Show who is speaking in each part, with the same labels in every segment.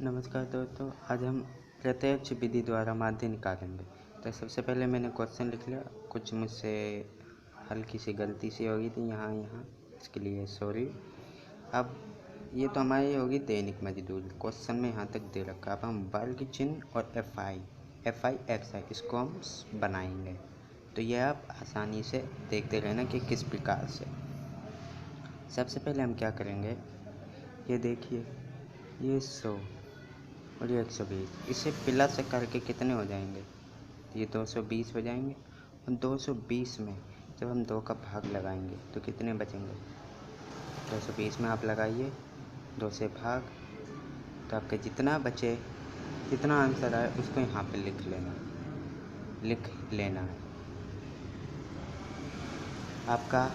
Speaker 1: नमस्कार दोस्तों, आज हम प्रत्यक्ष विधि द्वारा माध्य निकालेंगे। तो सबसे पहले मैंने क्वेश्चन लिख लिया। कुछ मुझसे हल्की सी गलती सी हो गई थी यहाँ, इसके लिए सॉरी। अब ये तो हमारी होगी दैनिक मजदूरी। क्वेश्चन में यहाँ तक दे रखा। अब हम वर्ग चिन्ह और एफ आई एक्स आई इसको हम बनाएंगे। तो ये आप आसानी से देखते रहना कि किस प्रकार से। सबसे पहले हम क्या करेंगे, ये देखिए, ये 100 और ये 120, इसे प्लस करके कितने हो जाएंगे, ये 220 हो जाएंगे। और 220 में जब हम 2 का भाग लगाएंगे तो कितने बचेंगे। 220 में आप लगाइए 2 से भाग, तो आपके जितना बचे, जितना आंसर आए उसको यहाँ पे लिख लेना है आपका।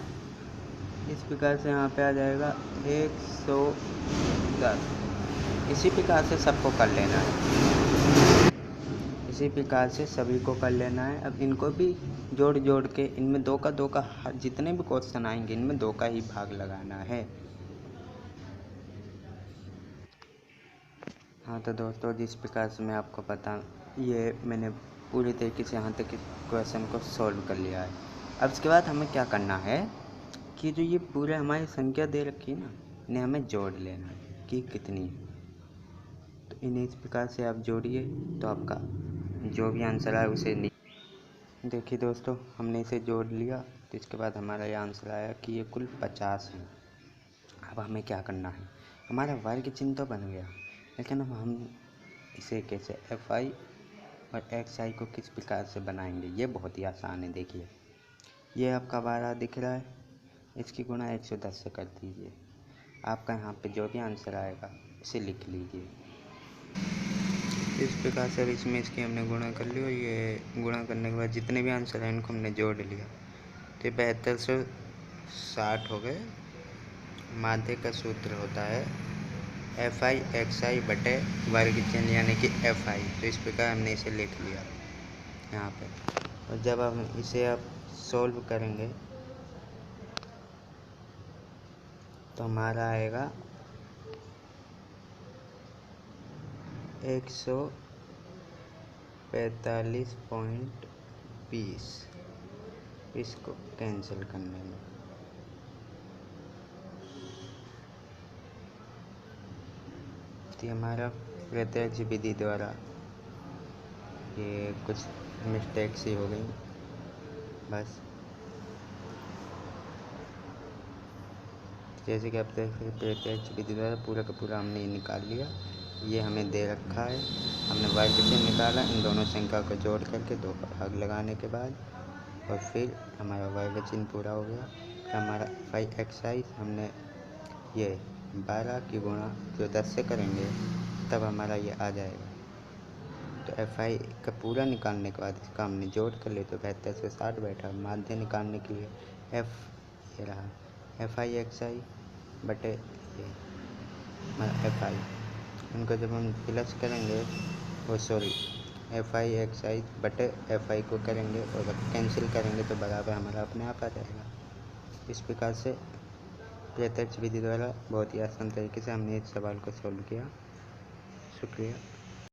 Speaker 1: इस प्रकार से यहाँ पे आ जाएगा 110। इसी प्रकार से सबको कर लेना है, इसी प्रकार से सभी को कर लेना है। अब इनको भी जोड़ के इनमें 2 का जितने भी क्वेश्चन आएंगे इनमें 2 का ही भाग लगाना है। हाँ तो दोस्तों, जिस प्रकार से मैं आपको ये मैंने पूरी तरीके से यहाँ तक क्वेश्चन को सॉल्व कर लिया है। अब इसके बाद हमें क्या करना है कि जो ये पूरे हमारी संख्या दे रखी है ना, इन्हें हमें जोड़ लेना है कि कितनी है। तो इन्हें इस प्रकार से आप जोड़िए तो आपका जो भी आंसर आए उसे देखिए दोस्तों, हमने इसे जोड़ लिया। तो इसके बाद हमारा ये आंसर आया कि ये कुल 50 है। अब हमें क्या करना है, हमारा वर्ग चिन्ह तो बन गया, लेकिन अब हम इसे कैसे एफ आई और एक्स आई को किस प्रकार से बनाएंगे, ये बहुत ही आसान है। देखिए, ये आपका 12 दिख रहा है, इसकी गुणा 110 से कर दीजिए। आपका यहाँ पे जो भी आंसर आएगा उसे लिख लीजिए। इस प्रकार से अब इसमें इसकी हमने गुणा कर लिया। ये गुणा करने के बाद जितने भी आंसर हैं इनको हमने जोड़ लिया, तो 7260 हो गए। माध्य का सूत्र होता है एफ आई एक्स आई बटे वर्ग चिन्ह यानी कि एफ आई। तो इस प्रकार हमने इसे लिख लिया यहाँ पे। और जब हम इसे आप सॉल्व करेंगे तो हमारा आएगा 145.20 इसको कैंसिल करने में। तो हमारा प्रत्यक्ष विधि द्वारा ये कुछ मिस्टेक्स ही हो गई बस। जैसे कि आप देख सकते हैं, प्रत्यक्ष विधि द्वारा पूरा का पूरा हमने ये निकाल लिया। ये हमें दे रखा है, हमने वर्ग चिन्ह निकाला इन दोनों संख्या को जोड़ करके 2 का भाग लगाने के बाद, और फिर हमारा वर्ग चिन्ह पूरा हो गया। फिर हमारा फाइव एक्साइज हमने ये 12 की गुणा जो 10 से करेंगे तब हमारा ये आ जाएगा। तो एफ आई का पूरा निकालने के बाद इसका हमने जोड़ कर लिया तो 72 से 60 बैठा। माध्य निकालने के लिए ये रहा एफ आई एक्स आई बटे ये एफ आई। उनको जब हम प्लस करेंगे, वो सॉरी एफ आई एक्स आई बटे एफ आई को करेंगे और कैंसिल करेंगे तो बराबर हमारा अपने आप आ जाएगा। इस प्रकार से प्रत्यक्ष विधि द्वारा बहुत ही आसान तरीके से हमने इस सवाल को सॉल्व किया। शुक्रिया।